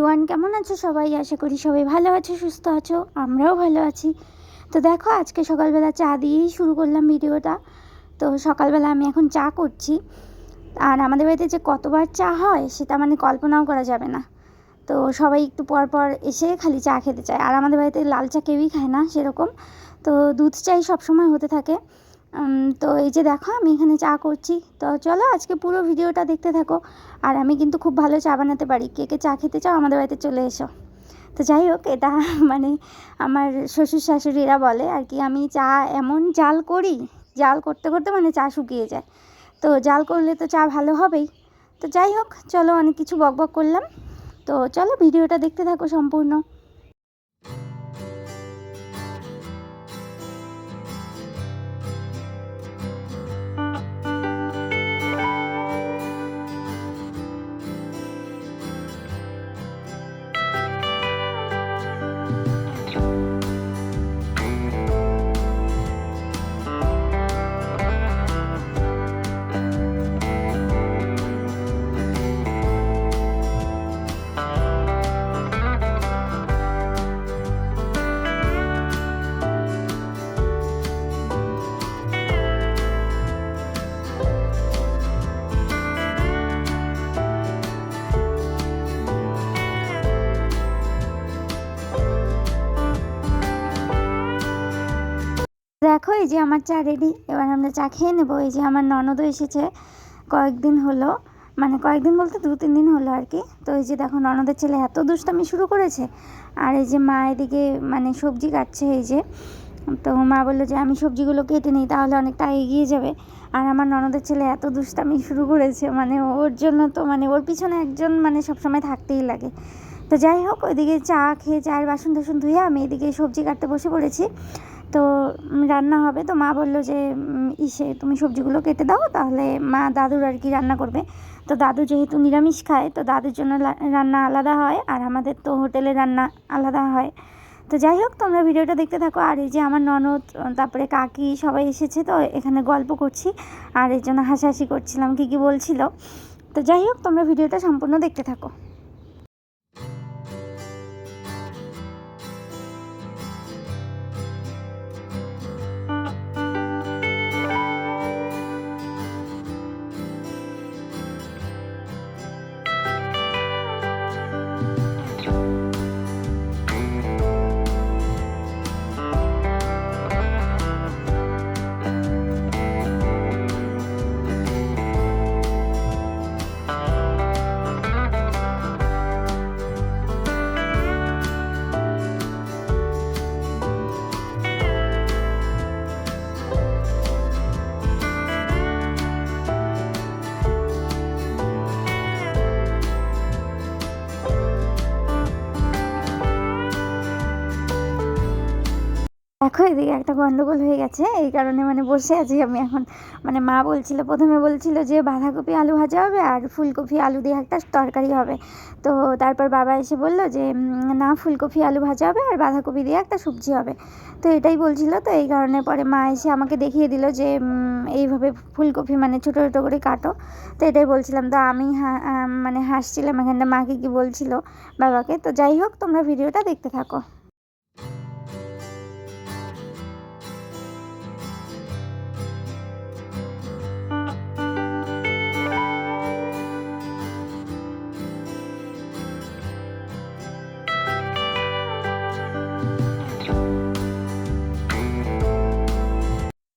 Everyone, কেমন আছো সবাই? আশা করি সবাই ভালো আছো, সুস্থ আছো। আমরাও ভালো আছি। তো দেখো, আজকে সকালবেলা চা দিয়েই শুরু করলাম ভিডিওটা। তো সকালবেলা আমি এখন চা করছি। আর আমাদের বাড়িতে যে কতবার চা হয় সেটা মানে কল্পনাও করা যাবে না। তো সবাই একটু পর পর এসে খালি চা খেতে চায়। আর আমাদের বাড়িতে লাল চা কেউই খায় না সেরকম। তো দুধ চাই সবসময় হতে থাকে। তো এই যে দেখো, আমি এখানে চা করছি। তো চলো আজকে পুরো ভিডিওটা দেখতে থাকো। আর আমি কিন্তু খুব ভালো চা বানাতে পারি। কে কে চা খেতে চাও আমাদের বাড়িতে চলে এসো। তো যাই হোক, এটা মানে আমার শ্বশুর শাশুড়িরা বলে আর কি, আমি চা এমন জাল করি, জাল করতে করতে মানে চা শুকিয়ে যায়। তো জাল করলে তো চা ভালো হবেই। তো যাই হোক, চলো, অনেক কিছু বকবক করলাম। তো চলো ভিডিওটা দেখতে থাকো সম্পূর্ণ। দেখো, এই যে আমার চা রেডি। এবার আমরা চা খেয়ে নেবো। এই যে আমার ননদও এসেছে কয়েকদিন হলো, মানে কয়েকদিন বলতে 2-3 দিন হলো আর কি। তো এই যে দেখো, ননদের ছেলে এত দুষ্টামি শুরু করেছে। আর এই যে মা এদিকে মানে সবজি কাটছে। এই যে, তো মা বললো যে আমি সবজিগুলো কেটে নিই, তাহলে অনেকটা এগিয়ে যাবে। আর আমার ননদের ছেলে এত দুষ্টামি শুরু করেছে, মানে ওর জন্য তো মানে ওর পিছনে একজন মানে সবসময় থাকতেই লাগে। তো যাই হোক, ওইদিকে চা খেয়ে চায়ের বাসন টাসন ধুয়ে আমি এদিকে সবজি কাটতে বসে পড়েছি। তো রান্না হবে। তো মা বললো যে তুমি সবজিগুলো কেটে দাও, তাহলে মা দাদুর আর কি রান্না করবে। তো দাদু যেহেতু নিরামিষ খায়, তো দাদুর জন্য রান্না আলাদা হয়, আর আমাদের তো হোটেলে রান্না আলাদা হয়। তো যাই হোক, তোমরা ভিডিওটা দেখতে থাকো। আর এই যে আমার ননদ, তারপরে কাকি সবাই এসেছে, তো এখানে গল্প করছি। আর এর জন্য হাসাহাসি করছিলাম, কী বলছিল। তো যাই হোক, তোমরা ভিডিওটা সম্পূর্ণ দেখতে থাকো। দেখো, এদিকে একটা গন্ডগোল হয়ে গেছে। এই কারণে মানে বসে আছি আমি এখন। মানে মা বলছিল, প্রথমে বলছিল যে বাঁধাকপি আলু ভাজা হবে আর ফুলকপি আলু দিয়ে একটা তরকারি হবে। তো তারপর বাবা এসে বললো যে না, ফুলকপি আলু ভাজা হবে আর বাঁধাকপি দিয়ে একটা সবজি হবে। তো এটাই বলছিল। তো এই কারণে পরে মা এসে আমাকে দেখিয়ে দিল যে এইভাবে ফুলকপি মানে ছোটো ছোটো করে কাটো। তো এটাই বলছিলাম। তো আমি মানে হাসছিলাম এখানটা, মাকে কী বলছিল বাবাকে। তো যাই হোক, তোমরা ভিডিওটা দেখতে থাকো।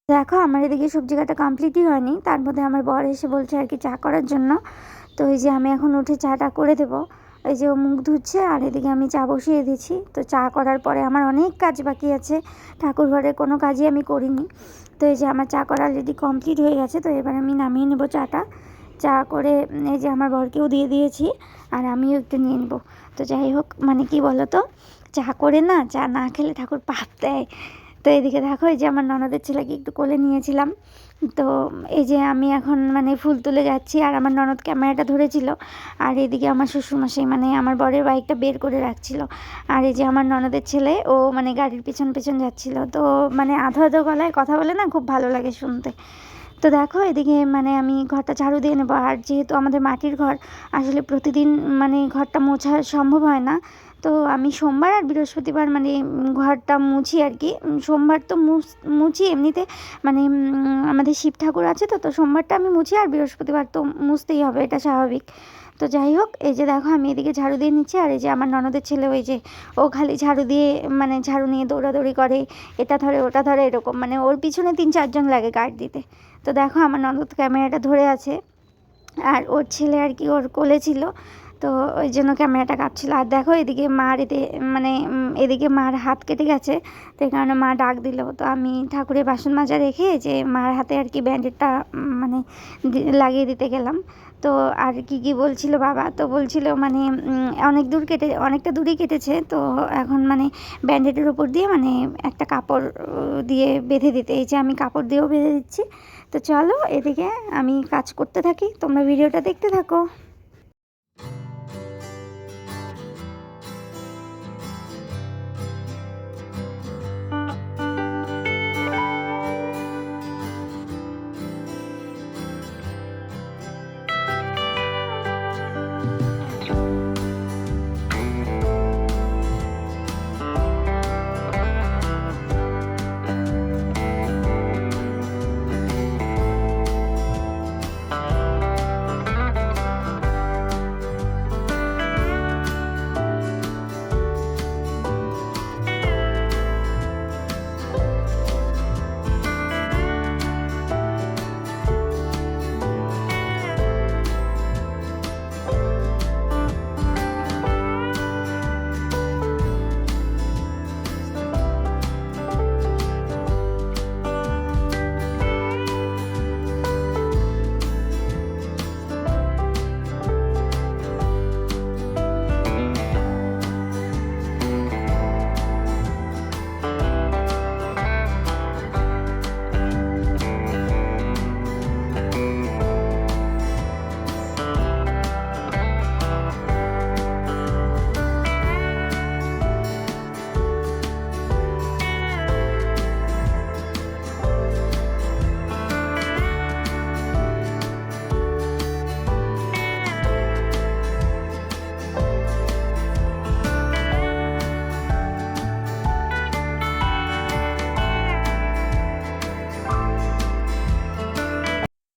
দেখো, আমার এদিকে সবজি কাটা কমপ্লিটই হয়নি, তার মধ্যে আমার বর এসে বলছে আর কি চা করার জন্য। তো এই যে আমি এখন উঠে চাটা করে দেবো। এই যে ও মুখ ধুচ্ছে, আর এদিকে আমি চা বসিয়ে দিয়েছি। তো চা করার পরে আমার অনেক কাজ বাকি আছে, ঠাকুর ঘরে কোনো কাজই আমি করিনি। তো এই যে আমার চা করা অলরেডি কমপ্লিট হয়ে গেছে। তো এবার আমি নামিয়ে নেবো চাটা। চা করে এই যে আমার বরকেও দিয়ে দিয়েছি, আর আমিও একটু নিয়ে নেবো। তো যাই হোক, মানে কি বলো তো, চা করে না, চা না খেলে ঠাকুর পাপ দেয়। তো এদিকে দেখো, এই যে আমার ননদের ছেলেকে একটু কোলে নিয়েছিলাম। তো এই যে আমি এখন মানে ফুল তুলে যাচ্ছি, আর আমার ননদ ক্যামেরাটা ধরেছিল। আর এদিকে আমার শ্বশুরমশাই মানে আমার বরের বাইকটা বের করে রাখছিল। আর এই যে আমার ননদের ছেলে, ও মানে গাড়ির পিছন পিছন যাচ্ছিল। তো মানে আধো আধো গলায় কথা বলে না, খুব ভালো লাগে শুনতে। তো দেখো এদিকে মানে আমি ঘরটা ঝাড়ু দিয়ে নেবো। আর যেহেতু আমাদের মাটির ঘর, আসলে প্রতিদিন মানে ঘরটা মোছা সম্ভব হয় না। তো আমি সোমবার আর বৃহস্পতিবার মানে ঘরটা মুছি আর কি। সোমবার তো মুছি এমনিতে, মানে আমাদের শিব ঠাকুর আছে, তো সোমবারটা আমি মুছি, আর বৃহস্পতিবার তো মুছতেই হবে, এটা স্বাভাবিক। তো যাই হোক, এই যে দেখো আমি এদিকে ঝাড়ু দিয়ে নিচ্ছি, আর এই যে আমার ননদের ছেলে, ওই যে ও খালি ঝাড়ু দিয়ে মানে ঝাড়ু নিয়ে দৌড়াদৌড়ি করে, এটা ধরে ওটা ধরে, এরকম মানে ওর পিছনে 3-4 জন লাগে গার্ড দিতে। তো দেখো আমার ননদ ক্যামেরাটা ধরে আছে, আর ওর ছেলে আর কি ওর কোলে ছিল, তো ওই জন্য ক্যামেরাটা কাঁপছিল। আর দেখো এদিকে মার মানে এদিকে মার হাত কেটে গেছে, তো এই কারণে মা ডাক দিল। তো আমি ঠাকুরের বাসন মাজা রেখে যে মার হাতে আর কি ব্যান্ডেডটা মানে লাগিয়ে দিতে গেলাম। তো আর কি বলছিল বাবা, তো বলছিল মানে অনেকটা দূরই কেটেছে, তো এখন মানে ব্যান্ডেডের ওপর দিয়ে মানে একটা কাপড় দিয়ে বেঁধে দিতে। এই যে আমি কাপড় দিয়েও বেঁধে দিচ্ছি। তো চলো এদিকে আমি কাজ করতে থাকি, তোমরা ভিডিওটা দেখতে থাকো।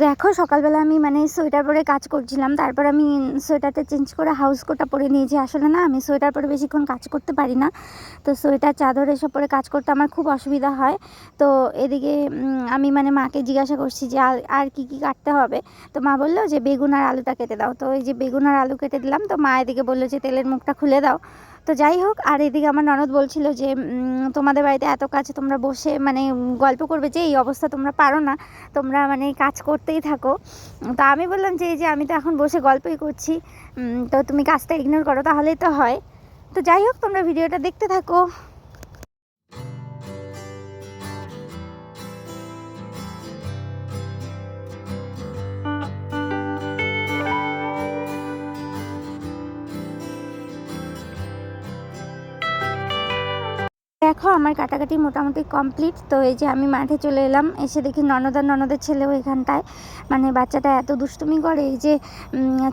দেখো সকালবেলা আমি মানে সোয়েটার পরে কাজ করছিলাম, তারপর আমি সোয়েটারটা চেঞ্জ করে হাউস কোটটা পরে নিয়েছি। আসলে না আমি সোয়েটার পরে বেশিক্ষণ কাজ করতে পারি না, তো সোয়েটার চাদর এসব পরে কাজ করতে আমার খুব অসুবিধা হয়। তো এদিকে আমি মানে মাকে জিজ্ঞাসা করছি যে আর কি কাটতে হবে। তো মা বললো যে বেগুন আর আলুটা কেটে দাও। তো এই যে বেগুন আর আলু কেটে দিলাম। তো মা এদিকে বললো যে তেলের মুখটা খুলে দাও। তো যাই হোক, আর এদিকে আমার ননদ বলছিল যে তোমাদের বাড়িতে এত কাছে তোমরা বসে মানে গল্প করবে, যে এই অবস্থা তোমরা পারো না, তোমরা মানে কাজ করতেই থাকো। তো আমি বললাম যে এই যে আমি তো এখন বসে গল্পই করছি, তো তুমি কাজটা ইগনোর করো তাহলেই তো হয়। তো যাই হোক, তোমরা ভিডিওটা দেখতে থাকো। দেখো আমার কাটাকাটি মোটামুটি কমপ্লিট। তো এই যে আমি মাঠে চলে এলাম, এসে দেখি ননদের ছেলেও এখানটায় মানে বাচ্চাটা এত দুষ্টুমি করে, এই যে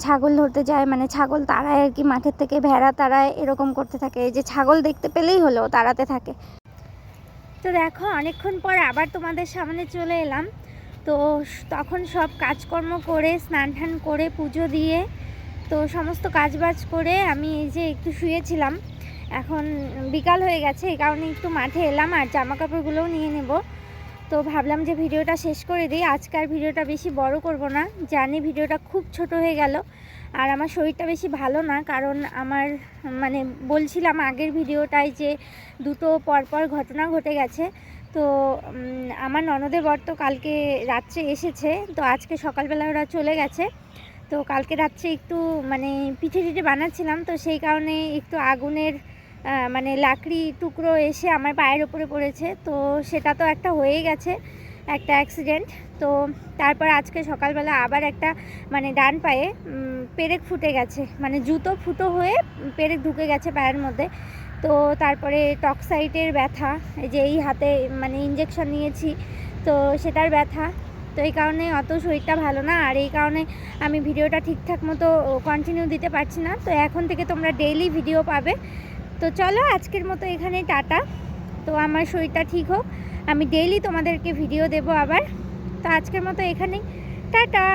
ছাগল ধরতে যায়, মানে ছাগল তাড়ায় আর কি মাঠের থেকে, ভেড়া তাড়ায়, এরকম করতে থাকে। এই যে ছাগল দেখতে পেলেই হলো তাড়াতে থাকে। তো দেখো অনেকক্ষণ পর আবার তোমাদের সামনে চলে এলাম। তো তখন সব কাজকর্ম করে স্নান টান করে পুজো দিয়ে তো সমস্ত কাজবাজ করে আমি এই যে একটু শুয়েছিলাম। এখন বিকাল হয়ে গেছে, এই কারণে একটু মাঠে এলাম, আর জামা কাপড়গুলোও নিয়ে নেব। তো ভাবলাম যে ভিডিওটা শেষ করে দিই। আজকার ভিডিওটা বেশি বড় করব না, জানি ভিডিওটা খুব ছোট হয়ে গেল। আর আমার শরীরটা বেশি ভালো না, কারণ আমার মানে বলছিলাম আগের ভিডিওটায় যে দুটো পরপর ঘটনা ঘটে গেছে। তো আমার ননদের বর তো কালকে রাত্রে এসেছে, তো আজকে সকালবেলা ওরা চলে গেছে। তো কালকে রাত্রে একটু মানে পিঠে টিঠে বানাচ্ছিলাম, তো সেই কারণে একটু আগুনের মানে লাকড়ি টুকরো এসে আমার পায়ের ওপরে পড়েছে। তো সেটা তো একটা হয়েই গেছে, একটা অ্যাক্সিডেন্ট। তো তারপর আজকে সকালবেলা আবার একটা মানে ডান পায়ে পেরেক ফুটে গেছে, মানে জুতো ফুটো হয়ে পেরেক ঢুকে গেছে পায়ের মধ্যে। তো তারপরে টক্সাইটের ব্যথা, এই যে এই হাতে মানে ইঞ্জেকশন নিয়েছি, তো সেটার ব্যথা। তো এই কারণে অত শরীরটা ভালো না, আর এই কারণে আমি ভিডিওটা ঠিকঠাক মতো কন্টিনিউ দিতে পারছি না। তো এখন থেকে তোমরা ডেইলি ভিডিও পাবে। তো চলো আজকের মতো এখানেই টাটা। তো আমার শরীরটা ঠিক হোক, আমি ডেইলি তোমাদেরকে ভিডিও দেবো আবার। তো আজকের মতো এখানেই টাটা।